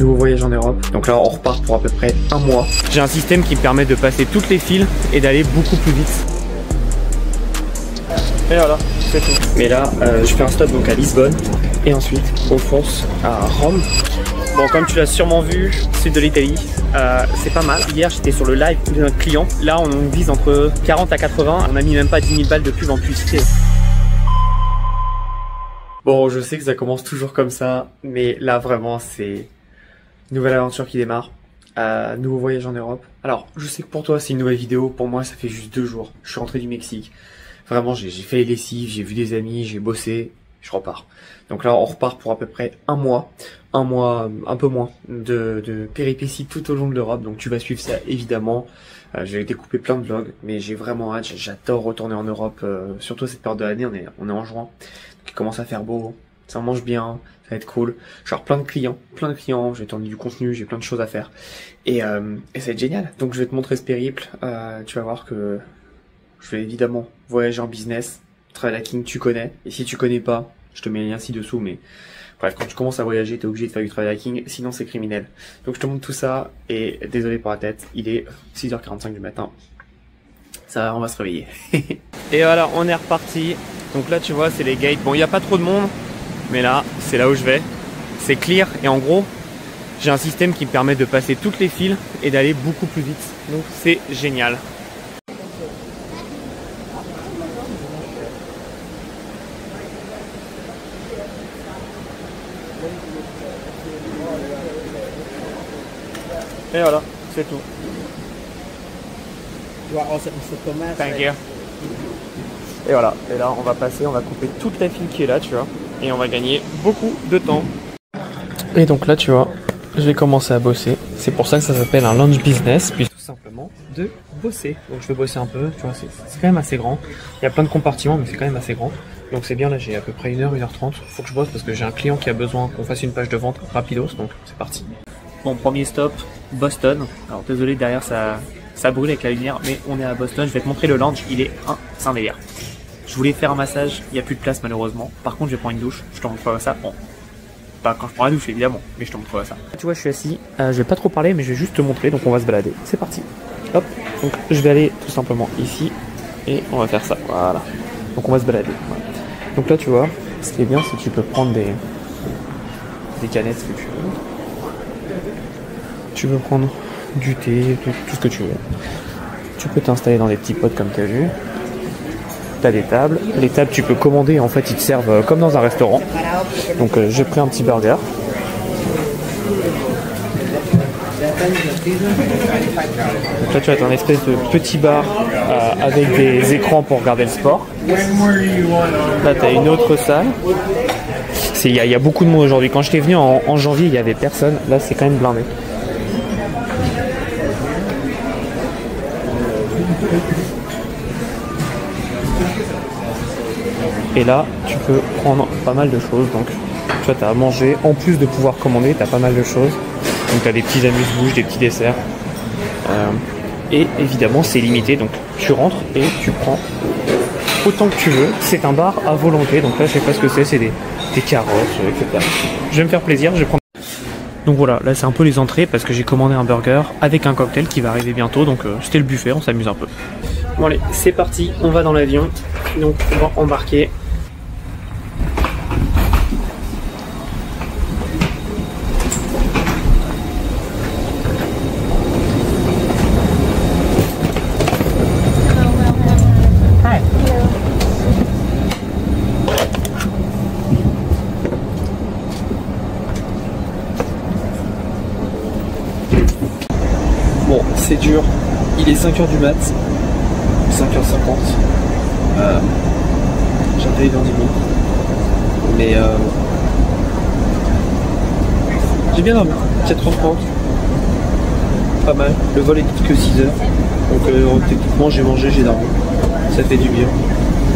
Nouveau voyage en Europe, donc là on repart pour à peu près un mois. J'ai un système qui me permet de passer toutes les files et d'aller beaucoup plus vite. Et voilà, c'est tout. Mais là, je fais un stop donc à Lisbonne et ensuite on fonce à Rome. Bon, comme tu l'as sûrement vu, sud de l'Italie, c'est pas mal. Hier j'étais sur le live de notre client. Là on vise entre 40 à 80. On a mis même pas 10 000 balles de pub en publicité. Bon, je sais que ça commence toujours comme ça, mais là vraiment c'est une nouvelle aventure qui démarre. Nouveau voyage en Europe. Alors, je sais que pour toi c'est une nouvelle vidéo, pour moi ça fait juste 2 jours. Je suis rentré du Mexique. Vraiment, j'ai fait les lessives, j'ai vu des amis, j'ai bossé, je repars. Donc là, on repart pour à peu près un mois, un peu moins, de péripéties tout au long de l'Europe. Donc tu vas suivre ça évidemment. J'ai découpé plein de vlogs, mais j'ai vraiment hâte. J'adore retourner en Europe, surtout à cette période de l'année. On est en juin, donc il commence à faire beau, ça mange bien, ça va être cool. Genre plein de clients, j'ai tourné du contenu, j'ai plein de choses à faire. Et ça va être génial. Donc je vais te montrer ce périple. Tu vas voir que je vais évidemment voyager en business. Travel hacking, tu connais. Et si tu connais pas, je te mets le lien ci-dessous. Mais bref, quand tu commences à voyager, t'es obligé de faire du travel hacking. Sinon, c'est criminel. Donc je te montre tout ça. Et désolé pour la tête. Il est 6h45 du matin. Ça, on va se réveiller. Et voilà, on est reparti. Donc là, tu vois, c'est les gates. Bon, il n'y a pas trop de monde. Mais là, c'est là où je vais. C'est clear. Et en gros, j'ai un système qui me permet de passer toutes les files et d'aller beaucoup plus vite. Donc c'est génial. Et voilà, c'est tout. Thank you. Et voilà, et là on va passer, on va couper toute la file qui est là, tu vois. Et on va gagner beaucoup de temps. Et donc là, tu vois, je vais commencer à bosser. C'est pour ça que ça s'appelle un launch business, puis tout simplement de bosser. Donc je vais bosser un peu, tu vois, c'est quand même assez grand. Il y a plein de compartiments, mais c'est quand même assez grand. Donc c'est bien, là j'ai à peu près 1h, 1h30. Faut que je bosse parce que j'ai un client qui a besoin qu'on fasse une page de vente rapidos, donc c'est parti. Bon, premier stop, Boston. Alors désolé, derrière ça brûle avec la lumière, mais on est à Boston. Je vais te montrer le lounge, c'est un délire. Je voulais faire un massage, il n'y a plus de place malheureusement. Par contre, je vais prendre une douche, je te montrerai ça. Bon, pas quand je prends la douche évidemment, mais je te montrerai ça. Tu vois, je suis assis, je vais pas trop parler, mais je vais juste te montrer, donc on va se balader. C'est parti. Hop, donc je vais aller tout simplement ici, et on va faire ça, voilà. Donc on va se balader, voilà. Donc là, tu vois, ce qui est bien, c'est que tu peux prendre des canettes que tu veux. Tu peux prendre du thé, tout ce que tu veux. Tu peux t'installer dans des petits pots comme tu as vu. Tu as des tables. Les tables, tu peux commander. En fait, ils te servent comme dans un restaurant. Donc, j'ai pris un petit burger. Donc là, tu as un espèce de petit bar avec des écrans pour regarder le sport. Là, tu as une autre salle. Il y a beaucoup de monde aujourd'hui. Quand j'étais venu en janvier, il n'y avait personne. Là, c'est quand même blindé. Et là, tu peux prendre pas mal de choses. Donc, tu vois, tu as à manger. En plus de pouvoir commander, tu as pas mal de choses. Donc, tu as des petits amuse-bouches, des petits desserts. Et évidemment, c'est limité. Donc, tu rentres et tu prends autant que tu veux. C'est un bar à volonté. Donc là, je sais pas ce que c'est. C'est des carottes, etc. Je vais me faire plaisir. Je vais prendre. Donc voilà, là, c'est un peu les entrées parce que j'ai commandé un burger avec un cocktail qui va arriver bientôt. Donc, c'était le buffet. On s'amuse un peu. Bon, allez, c'est parti. On va dans l'avion. Donc, on va embarquer. Bon, c'est dur. Il est 5h du mat. 5h50. J'atterris dans 10 minutes. Mais j'ai bien dormi. 4h30. Pas mal. Le vol est que 6h. Donc techniquement j'ai mangé, j'ai dormi. Ça fait du bien.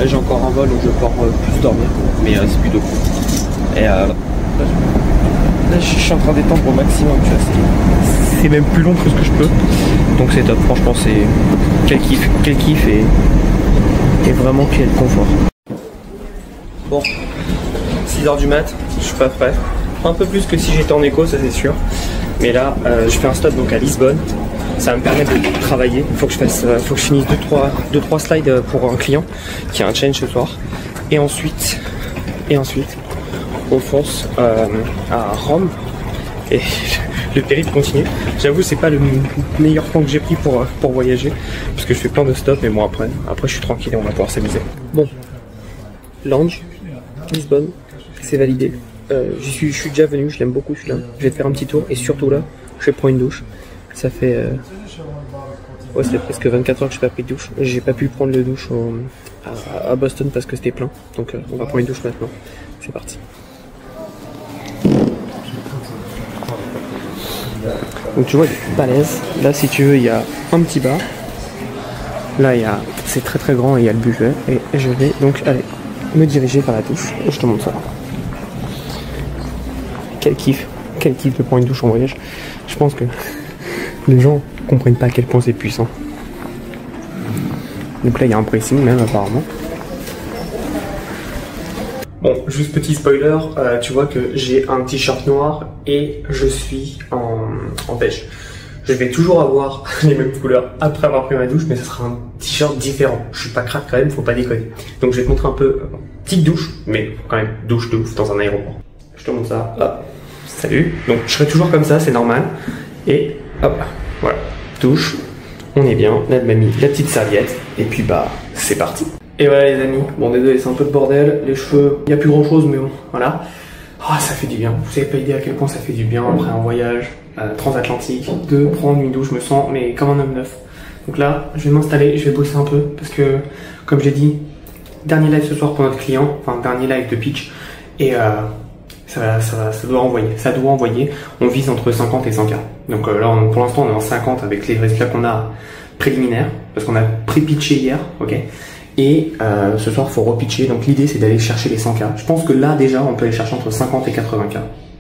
Là j'ai encore un vol donc je vais pouvoir plus dormir. Mais c'est plutôt cool. Et là je suis en train d'étendre au maximum, tu vois. C'est même plus long que ce que je peux. Donc c'est top, franchement c'est quel kiff et vraiment quel confort. Bon, 6h du mat, je suis pas prêt. un peu plus que si j'étais en éco, ça c'est sûr. Mais là, je fais un stop donc à Lisbonne. Ça va me permettre de travailler. Il faut que je finisse 2-3 slides pour un client qui a un change ce soir. Et ensuite, on fonce à Rome. Et le périple continue. J'avoue, c'est pas le meilleur plan que j'ai pris pour voyager, parce que je fais plein de stops. Mais bon, après je suis tranquille et on va pouvoir s'amuser. Bon, Lange, Lisbonne, c'est validé. Je suis déjà venu, je l'aime beaucoup celui-là. Je vais te faire un petit tour et surtout là, je vais prendre une douche. Ça fait ouais, c'est presque 24 heures que je n'ai pas pris de douche. J'ai pas pu prendre le douche à Boston parce que c'était plein. Donc on va prendre une douche maintenant. C'est parti. Donc tu vois, il est balèze. Là, si tu veux, il y a un petit bar. Là, c'est très très grand et il y a le buffet. Et je vais donc aller me diriger vers la douche. Et je te montre ça. Quel kiff de prendre une douche en voyage. Je pense que les gens comprennent pas à quel point c'est puissant. Donc là, il y a un pressing même apparemment. Bon, juste petit spoiler, tu vois que j'ai un t-shirt noir et je suis en beige. Je vais toujours avoir les mêmes couleurs après avoir pris ma douche, mais ce sera un t-shirt différent. Je suis pas crade quand même, faut pas déconner. Donc je vais te montrer un peu, petite douche, mais quand même douche de ouf dans un aéroport. Je te montre ça, hop, salut. Donc je serai toujours comme ça, c'est normal. Et hop, voilà, douche, on est bien, là elle m'a mis la petite serviette, et puis bah, c'est parti. Et voilà les amis, bon désolé c'est un peu le bordel, les cheveux, il n'y a plus grand chose mais bon, voilà. Oh, ça fait du bien, vous n'avez pas idée à quel point ça fait du bien après un voyage transatlantique, de prendre une douche, je me sens mais comme un homme neuf. Donc là, je vais m'installer, je vais bosser un peu, parce que comme j'ai dit, dernier live ce soir pour notre client, enfin dernier live de pitch, et ça doit envoyer, on vise entre 50 et 100K. Donc là pour l'instant on est en 50 avec les résultats qu'on a préliminaires, parce qu'on a pré-pitché hier, ok. Et ce soir, il faut repitcher. Donc l'idée, c'est d'aller chercher les 100K. Je pense que là, déjà, on peut aller chercher entre 50 et 80K.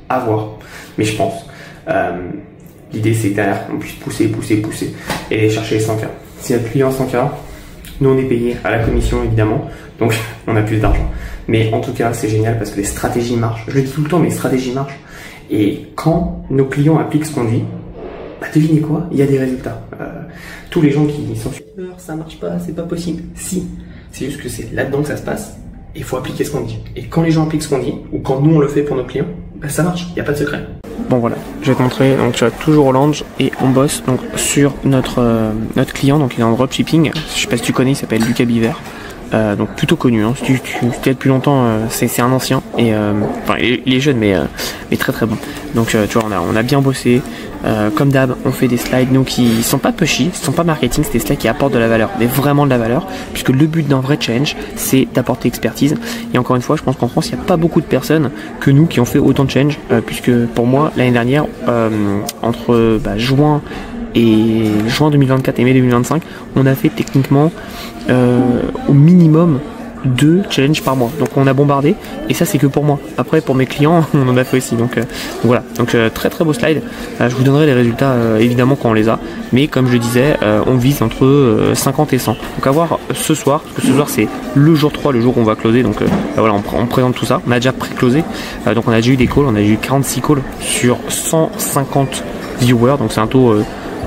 À voir. Mais je pense. L'idée, c'est que derrière, on puisse pousser et aller chercher les 100K. Si le client a 100K, nous, on est payé à la commission, évidemment. Donc, on a plus d'argent. Mais en tout cas, c'est génial parce que les stratégies marchent. Je le dis tout le temps, mais les stratégies marchent. Et quand nos clients appliquent ce qu'on dit, bah devinez quoi, il y a des résultats. Tous les gens qui sont super, ça marche pas, c'est pas possible. Si, c'est juste que c'est là-dedans que ça se passe. Et il faut appliquer ce qu'on dit. Et quand les gens appliquent ce qu'on dit, ou quand nous on le fait pour nos clients, bah ça marche, il n'y a pas de secret. Bon voilà, je vais te montrer, donc tu as toujours au lounge et on bosse donc sur notre client, donc il est en dropshipping. Je sais pas si tu connais, il s'appelle Lucas Biver. Donc plutôt connu, hein. Si tu es depuis longtemps, c'est un ancien et enfin il est jeune mais très très bon. Donc tu vois on a bien bossé, comme d'hab on fait des slides nous qui sont pas pushy, sont pas marketing, c'est des slides qui apportent de la valeur, mais vraiment de la valeur, puisque le but d'un vrai challenge c'est d'apporter expertise. Et encore une fois je pense qu'en France il n'y a pas beaucoup de personnes que nous qui ont fait autant de challenge, puisque pour moi l'année dernière entre juin 2024 et mai 2025, on a fait techniquement au minimum 2 challenges par mois. Donc on a bombardé et ça c'est que pour moi. Après pour mes clients on en a fait aussi. Donc voilà. Donc très très beau slide. Je vous donnerai les résultats évidemment quand on les a. Mais comme je disais, on vise entre 50 et 100. Donc à voir ce soir. Parce que ce soir c'est le jour 3, le jour où on va closer. Donc voilà, on présente tout ça. On a déjà pré-closé. Donc on a déjà eu des calls. On a eu 46 calls sur 150 viewers. Donc c'est un taux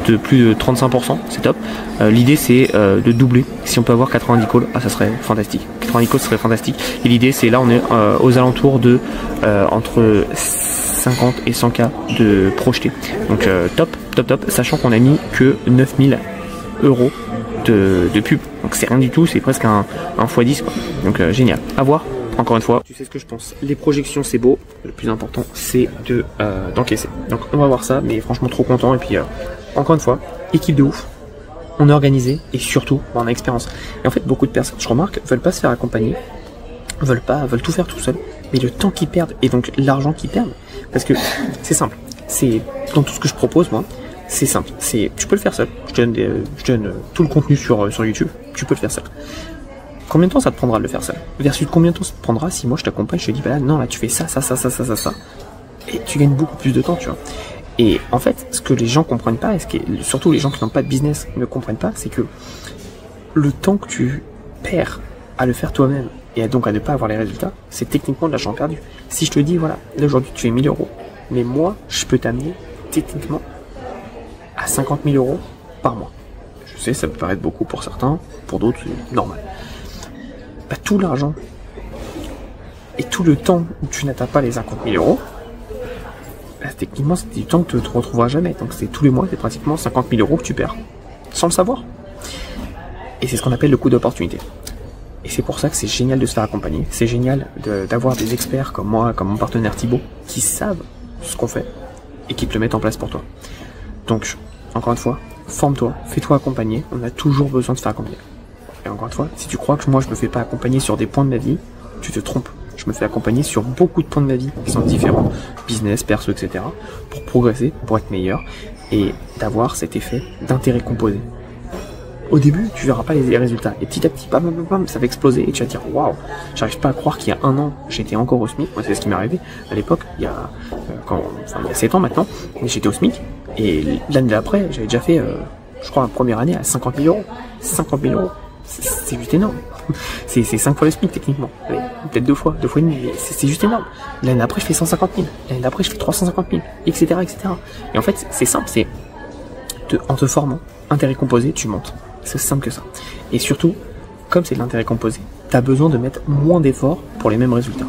de plus de 35%, c'est top. L'idée c'est de doubler. Si on peut avoir 90 calls, ça serait fantastique. 90 calls serait fantastique. Et l'idée c'est là on est aux alentours de entre 50 et 100K de projetés. Donc top, sachant qu'on a mis que 9000 € de pub. Donc c'est rien du tout, c'est presque un x10 quoi. Donc génial. À voir. Encore une fois, tu sais ce que je pense. Les projections c'est beau. Le plus important c'est d'encaisser. Donc on va voir ça, mais franchement trop content. Et puis encore une fois, équipe de ouf, on est organisé et surtout on a expérience. Et en fait beaucoup de personnes, je remarque, veulent pas se faire accompagner, veulent tout faire tout seul, mais le temps qu'ils perdent et donc l'argent qu'ils perdent, parce que c'est simple, c'est dans tout ce que je propose moi, c'est simple, tu peux le faire seul. Je te donne tout le contenu sur YouTube, tu peux le faire seul. Combien de temps ça te prendra de le faire seul? Versus combien de temps ça te prendra si moi je t'accompagne, je te dis bah là non là tu fais ça, et tu gagnes beaucoup plus de temps, tu vois. Et en fait, ce que les gens comprennent pas, et surtout les gens qui n'ont pas de business ne comprennent pas, c'est que le temps que tu perds à le faire toi-même et donc à ne pas avoir les résultats, c'est techniquement de l'argent perdu. Si je te dis, voilà, là aujourd'hui tu fais 1000 euros, mais moi, je peux t'amener techniquement à 50 000 euros par mois. Je sais, ça peut paraître beaucoup pour certains, pour d'autres, c'est normal. Bah, tout l'argent et tout le temps où tu n'atteins pas les 50 000 euros, bah, techniquement, c'est du temps que tu ne te retrouveras jamais. Donc, c'est tous les mois, c'est pratiquement 50 000 euros que tu perds, sans le savoir. Et c'est ce qu'on appelle le coût d'opportunité. Et c'est pour ça que c'est génial de se faire accompagner. C'est génial d'avoir des experts comme moi, comme mon partenaire Thibaut, qui savent ce qu'on fait et qui te le mettent en place pour toi. Donc, encore une fois, forme-toi, fais-toi accompagner. On a toujours besoin de se faire accompagner. Et encore une fois, si tu crois que moi je me fais pas accompagner sur des points de ma vie, tu te trompes. Je me fais accompagner sur beaucoup de points de ma vie qui sont différents, business, perso, etc. pour progresser, pour être meilleur et d'avoir cet effet d'intérêt composé. Au début, tu verras pas les résultats. Et petit à petit, bam, bam, bam, ça va exploser et tu vas te dire waouh, j'arrive pas à croire qu'il y a un an, j'étais encore au SMIC. Moi, c'est ce qui m'est arrivé à l'époque, il y a 7 ans maintenant, j'étais au SMIC. Et l'année d'après, j'avais déjà fait, je crois, la première année à 50 000 euros. 50 000 euros. C'est juste énorme. C'est 5 fois le SMIC techniquement. Peut-être 2 fois et demi, mais c'est juste énorme. L'année d'après, je fais 150 000. L'année d'après, je fais 350 000, etc., etc. Et en fait, c'est simple, c'est en te formant, intérêt composé, tu montes. C'est aussi simple que ça. Et surtout, comme c'est de l'intérêt composé, tu as besoin de mettre moins d'efforts pour les mêmes résultats.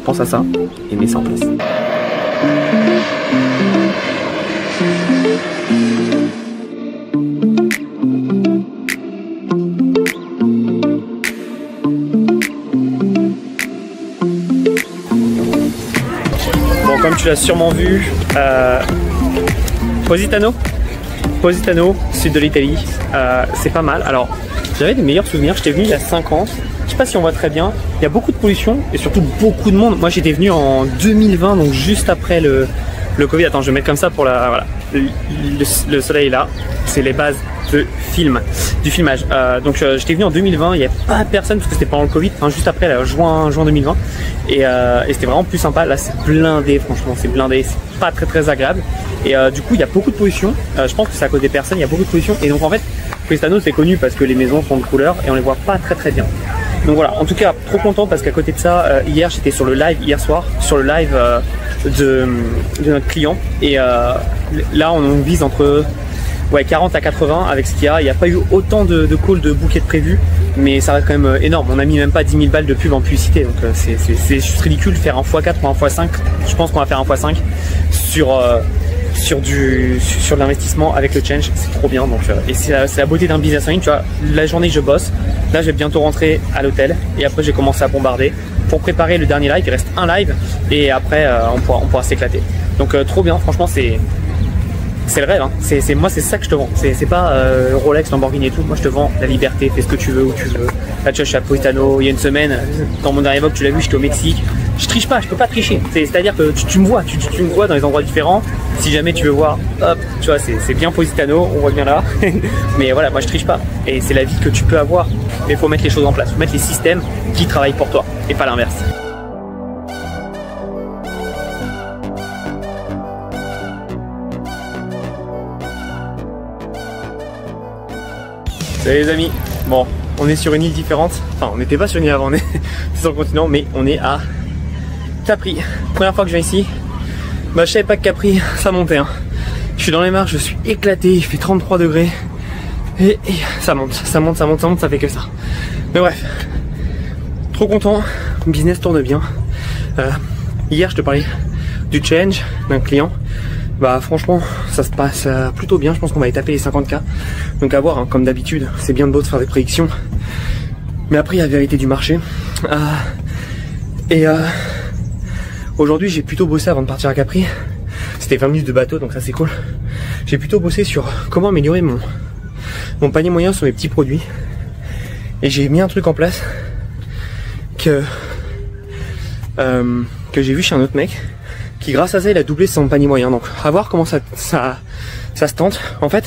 Pense à ça et mets ça en place. Bon, comme tu l'as sûrement vu, Positano, sud de l'Italie, c'est pas mal. Alors, j'avais des meilleurs souvenirs, j'étais venu il y a 5 ans, je sais pas si on voit très bien, il y a beaucoup de pollution et surtout beaucoup de monde. Moi j'étais venu en 2020, donc juste après le Covid. Attends, je vais mettre comme ça pour la... Voilà, le soleil est là, c'est les bases de du filmage. Donc j'étais venu en 2020, il n'y avait pas personne parce que c'était pendant le Covid, enfin, juste après, là, juin 2020. Et c'était vraiment plus sympa. Là c'est blindé, franchement c'est blindé, c'est pas très agréable. Et du coup il y a beaucoup de pollution, je pense que c'est à cause des personnes, il y a beaucoup de pollution. Et donc en fait Positano c'est connu parce que les maisons sont de couleur et on les voit pas très bien. Donc voilà, en tout cas trop content parce qu'à côté de ça, hier j'étais sur le live, hier soir, sur le live de notre client. Et là on vise entre 40 à 80 avec ce qu'il y a. Il n'y a pas eu autant de calls de bouquets de prévus, mais ça reste quand même énorme. On n'a mis même pas 10 000 balles de pub en publicité, donc c'est juste ridicule. Faire un x4 ou un x5, je pense qu'on va faire un x5 sur de l'investissement avec le change, c'est trop bien. Donc, et c'est la beauté d'un business en ligne, tu vois. La journée que je bosse, là je vais bientôt rentrer à l'hôtel et après j'ai commencé à bombarder pour préparer le dernier live. Il reste un live et après on pourra s'éclater. Donc trop bien, franchement c'est le rêve, hein. Moi c'est ça que je te vends. C'est pas Rolex, Lamborghini et tout. Moi je te vends la liberté, fais ce que tu veux où tu veux. Là tu vois, je suis à Positano il y a une semaine. Dans mon dernier vlog tu l'as vu, j'étais au Mexique. Je triche pas, je peux pas tricher. C'est-à-dire que tu me vois, tu me vois dans des endroits différents. Si jamais tu veux voir, hop, tu vois, c'est bien Positano, on voit bien là. Mais voilà, moi je triche pas. Et c'est la vie que tu peux avoir. Mais il faut mettre les choses en place, faut mettre les systèmes qui travaillent pour toi et pas l'inverse. Salut les amis, bon, on est sur une île différente, enfin on n'était pas sur une île avant, on est sur le continent, mais on est à Capri. Première fois que je viens ici, bah je savais pas que Capri ça montait, hein. Je suis dans les mares, je suis éclaté, il fait 33 degrés et ça monte, ça fait que ça. Mais bref, trop content, le business tourne bien. Hier je te parlais du challenge d'un client. Bah franchement ça se passe plutôt bien, je pense qu'on va aller taper les 50K. Donc à voir, hein, comme d'habitude, c'est bien beau de faire des prédictions, mais après il y a la vérité du marché. Aujourd'hui j'ai plutôt bossé avant de partir à Capri. C'était 20 minutes de bateau, donc ça c'est cool. J'ai plutôt bossé sur comment améliorer mon panier moyen sur mes petits produits. Et j'ai mis un truc en place que j'ai vu chez un autre mec qui grâce à ça il a doublé son panier moyen. Donc à voir comment ça se tente. En fait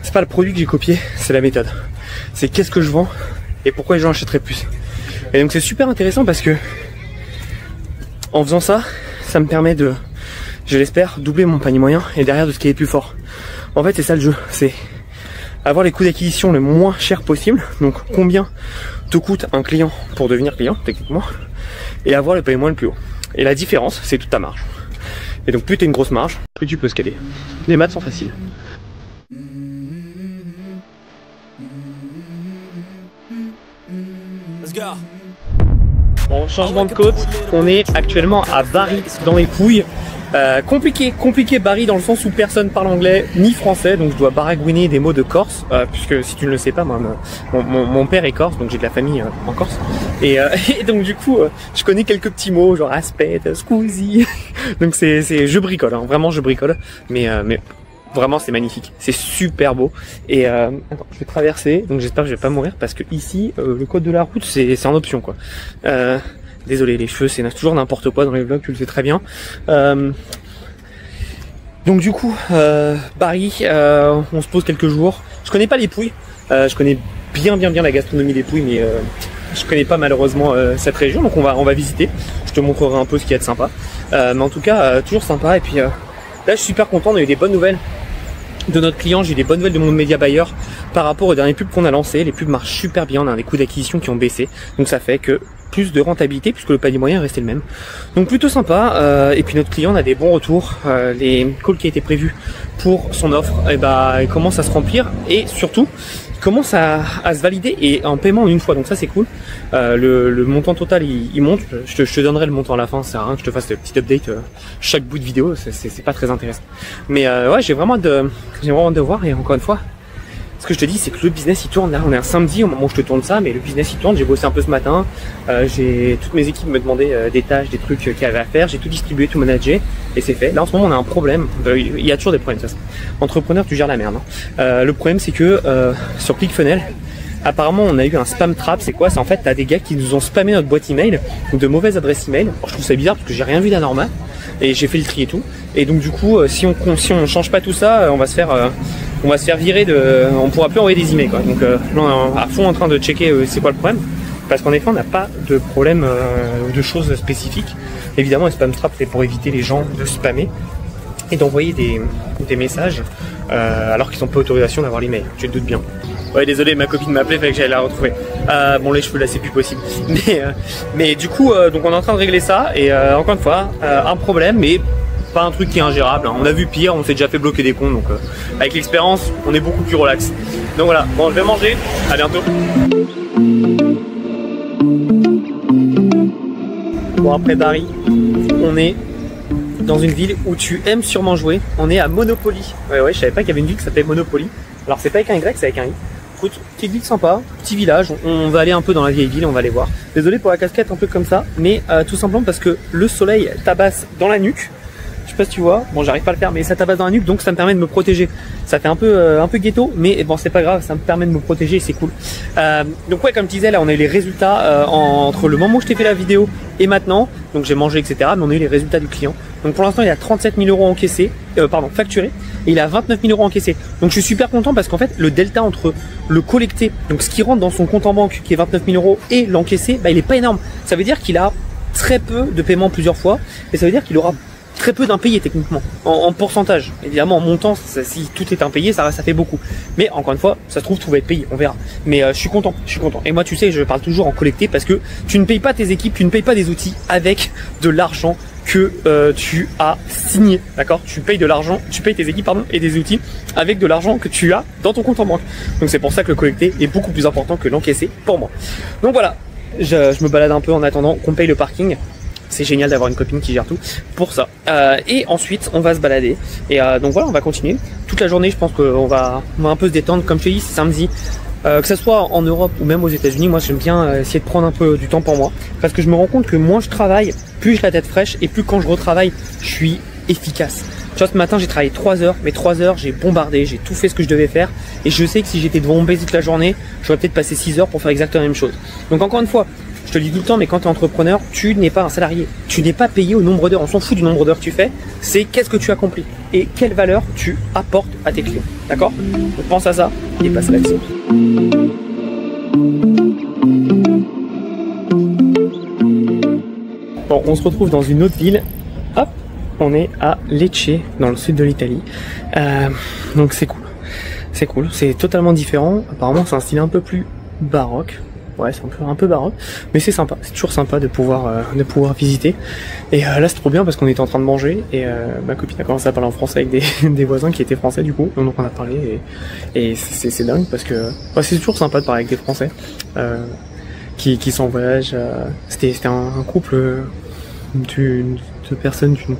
c'est pas le produit que j'ai copié, c'est la méthode. C'est qu'est-ce que je vends et pourquoi les gens achèteraient plus. Et donc c'est super intéressant parce que en faisant ça, ça me permet de, je l'espère, doubler mon panier moyen et derrière de ce qui est plus fort. En fait c'est ça le jeu, c'est avoir les coûts d'acquisition le moins cher possible, donc combien te coûte un client pour devenir client techniquement, et avoir le paiement le plus haut. Et la différence, c'est toute ta marge. Et donc plus tu as une grosse marge, plus tu peux scaler. Les maths sont faciles. Let's go. Bon, changement de côte, on est actuellement à Bari dans les Pouilles. Compliqué Bari dans le sens où personne parle anglais ni français, donc je dois baragouiner des mots de Corse, puisque si tu ne le sais pas, moi, mon père est corse, donc j'ai de la famille en Corse, et donc du coup je connais quelques petits mots genre aspect, scusi, donc je bricole, hein, vraiment je bricole, mais vraiment c'est magnifique, c'est super beau. Et attends, je vais traverser, donc j'espère que je vais pas mourir parce que ici le code de la route c'est en option quoi. Désolé, les cheveux c'est toujours n'importe quoi dans les vlogs, tu le sais très bien. Donc du coup Bari, on se pose quelques jours. Je connais pas les Pouilles, je connais bien la gastronomie des Pouilles, mais je connais pas malheureusement cette région, donc on va visiter. Je te montrerai un peu ce qu'il y a de sympa, mais en tout cas toujours sympa. Et puis là je suis super content, on a eu des bonnes nouvelles de notre client, j'ai eu des bonnes nouvelles de mon média buyer par rapport aux dernières pubs qu'on a lancées. Les pubs marchent super bien, on a des coûts d'acquisition qui ont baissé, donc ça fait que plus de rentabilité puisque le panier moyen est resté le même, donc plutôt sympa. Et puis notre client, on a des bons retours, les calls qui étaient prévus pour son offre, et il commence à se remplir, et surtout il commence à se valider et en paiement une fois, donc ça c'est cool. Le montant total il monte, je te donnerai le montant à la fin, ça sert à rien que je te fasse le petit update chaque bout de vidéo, c'est pas très intéressant, mais ouais, j'ai vraiment hâte de voir. Et encore une fois, ce que je te dis, c'est que le business il tourne. Là on est un samedi au moment où je te tourne ça, mais le business il tourne. J'ai bossé un peu ce matin, toutes mes équipes me demandaient des tâches, des trucs qu'il y avait à faire, j'ai tout distribué, tout managé, et c'est fait. Là en ce moment on a un problème, il y a toujours des problèmes, ça. Entrepreneur, tu gères la merde, hein. Le problème c'est que sur ClickFunnels, apparemment on a eu un spam trap. C'est quoi? C'est en fait t'as des gars qui nous ont spammé notre boîte email, de mauvaises adresses email. Alors, je trouve ça bizarre parce que j'ai rien vu d'anormal et j'ai fait le tri et tout, et donc du coup si on change pas tout ça, on va se faire virer on pourra plus envoyer des emails quoi. Donc là on est à fond en train de checker c'est quoi le problème, parce qu'en effet on n'a pas de problème de choses spécifiques. Évidemment un spam trap c'est pour éviter les gens de spammer et d'envoyer des messages alors qu'ils n'ont pas autorisation d'avoir l'email, tu te doutes bien. Ouais, désolé, ma copine m'appelait, fallait que j'aille la retrouver. Bon, les cheveux là c'est plus possible, mais du coup donc on est en train de régler ça, et encore une fois un problème, mais pas un truc qui est ingérable, hein. On a vu pire, on s'est déjà fait bloquer des comptes, donc avec l'expérience on est beaucoup plus relax. Donc voilà, bon, je vais manger, à bientôt. Bon, après Bari, on est dans une ville où tu aimes sûrement jouer. On est à Monopoly. Ouais, je savais pas qu'il y avait une ville qui s'appelait Monopoly. Alors c'est pas avec un Y, c'est avec un I. Écoute, petite ville sympa, petit village, on va aller un peu dans la vieille ville, on va aller voir. Désolé pour la casquette un peu comme ça, mais tout simplement parce que le soleil tabasse dans la nuque. Je sais pas si tu vois, bon j'arrive pas à le faire, mais ça tabasse dans la nuque, donc ça me permet de me protéger. Ça fait un peu ghetto, mais bon c'est pas grave, ça me permet de me protéger et c'est cool. Donc ouais, comme je disais, là on a eu les résultats entre le moment où je t'ai fait la vidéo et maintenant. Donc j'ai mangé etc, mais on a eu les résultats du client. Donc pour l'instant il a 37 000 € encaissés, facturés, et il a 29 000 € encaissés. Donc je suis super content parce qu'en fait le delta entre le collecté, donc ce qui rentre dans son compte en banque qui est 29 000 € et l'encaissé, il est pas énorme. Ça veut dire qu'il a très peu de paiements plusieurs fois, et ça veut dire qu'il aura très peu d'impayés techniquement, en pourcentage. Évidemment en montant, si tout est impayé, ça fait beaucoup. Mais encore une fois, ça se trouve tout va être payé, on verra. Mais je suis content. Et moi tu sais, je parle toujours en collecté parce que tu ne payes pas tes équipes, tu ne payes pas des outils avec de l'argent que tu as signé, d'accord? Tu payes tes équipes et des outils avec de l'argent que tu as dans ton compte en banque. Donc c'est pour ça que le collecté est beaucoup plus important que l'encaissé pour moi. Donc voilà, je me balade un peu en attendant qu'on paye le parking. C'est génial d'avoir une copine qui gère tout pour ça. Et ensuite, on va se balader. Et donc voilà, on va continuer. Toute la journée, je pense qu'on va un peu se détendre. Comme je te dis, c'est samedi. Que ce soit en Europe ou même aux États-Unis, moi j'aime bien essayer de prendre un peu du temps pour moi. Parce que je me rends compte que moins je travaille, plus j'ai la tête fraîche. Et plus quand je retravaille, je suis efficace. Tu vois, ce matin, j'ai travaillé 3 heures. Mais 3 heures, j'ai bombardé, j'ai tout fait ce que je devais faire. Et je sais que si j'étais devant mon PC toute la journée, j'aurais peut-être passé 6 heures pour faire exactement la même chose. Donc encore une fois, je te le dis tout le temps, mais quand tu es entrepreneur, tu n'es pas un salarié. Tu n'es pas payé au nombre d'heures. On s'en fout du nombre d'heures que tu fais. C'est qu'est-ce que tu accomplis et quelle valeur tu apportes à tes clients. D'accord? Donc pense à ça et passe à l'action. Bon, on se retrouve dans une autre ville. Hop, on est à Lecce, dans le sud de l'Italie. Donc c'est cool. C'est cool, c'est totalement différent. Apparemment c'est un style un peu plus baroque. Ouais, c'est un peu baroque, mais c'est sympa, c'est toujours sympa de pouvoir visiter. Et là c'est trop bien parce qu'on était en train de manger et ma copine a commencé à parler en français avec des voisins qui étaient français du coup, donc on a parlé et c'est dingue parce que c'est toujours sympa de parler avec des Français qui sont en voyage. C'était un couple de personnes d'une,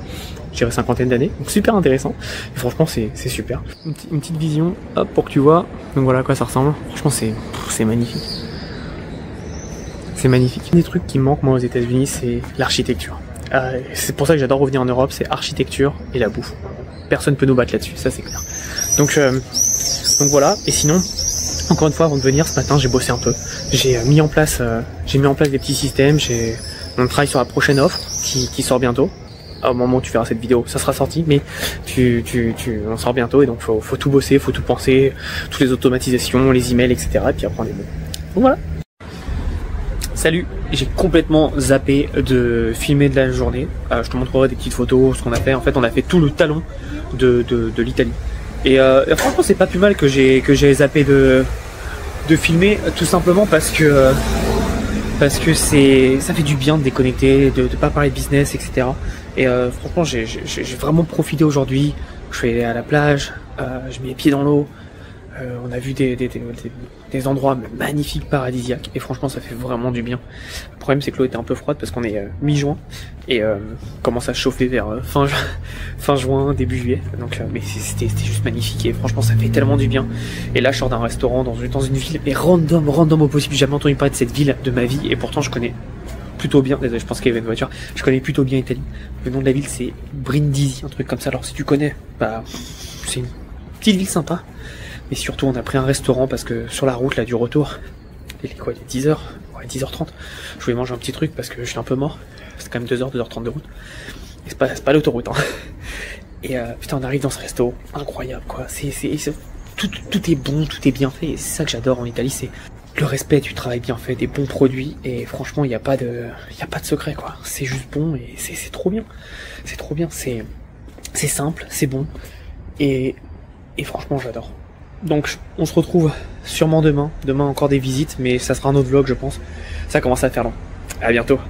je dirais, cinquantaine d'années, donc super intéressant. Et franchement c'est super. Une petite vision, hop, pour que tu vois. Donc voilà à quoi ça ressemble. Franchement c'est magnifique. C'est magnifique. Un des trucs qui me manque moi aux États-Unis, c'est l'architecture. C'est pour ça que j'adore revenir en Europe, c'est architecture et la bouffe. Personne peut nous battre là-dessus, ça c'est clair. Donc voilà. Et sinon, encore une fois, avant de venir ce matin, j'ai bossé un peu. J'ai mis en place des petits systèmes. On travaille sur la prochaine offre qui sort bientôt. Au moment où tu verras cette vidéo, ça sera sorti, mais on sort bientôt et donc faut tout bosser, faut tout penser, toutes les automatisations, les emails, etc. Et puis après on est bon. Donc voilà. Salut, j'ai complètement zappé de filmer de la journée. Je te montrerai des petites photos, ce qu'on a fait. En fait, on a fait tout le talon de l'Italie. Et franchement, c'est pas plus mal que j'ai zappé de filmer, tout simplement parce que ça fait du bien de déconnecter, de pas parler de business, etc. Et franchement, j'ai vraiment profité aujourd'hui. Je suis allé à la plage, je mets les pieds dans l'eau. On a vu des endroits magnifiques, paradisiaques, et franchement ça fait vraiment du bien. Le problème c'est que l'eau était un peu froide parce qu'on est mi-juin et commence à chauffer vers fin juin, début juillet. Donc mais c'était juste magnifique et franchement ça fait tellement du bien. Et là je sors d'un restaurant dans une ville, mais random au possible. J'ai jamais entendu parler de cette ville de ma vie et pourtant je connais plutôt bien. Désolé, je pense qu'il y avait une voiture. Je connais plutôt bien l'Italie. Le nom de la ville c'est Brindisi, un truc comme ça. Alors si tu connais, bah c'est une petite ville sympa. Et surtout on a pris un restaurant parce que sur la route là du retour, il est quoi, il est 10h, ouais 10h30, je voulais manger un petit truc parce que je suis un peu mort, c'est quand même 2h30 de route, et c'est pas l'autoroute hein. Et putain on arrive dans ce resto, incroyable quoi, tout est bon, tout est bien fait, et c'est ça que j'adore en Italie, c'est le respect du travail bien fait, des bons produits, et franchement il n'y a pas de secret quoi, c'est juste bon et c'est trop bien, c'est simple, c'est bon, et franchement j'adore. Donc on se retrouve sûrement demain encore des visites, mais ça sera un autre vlog je pense, ça commence à faire long. À bientôt.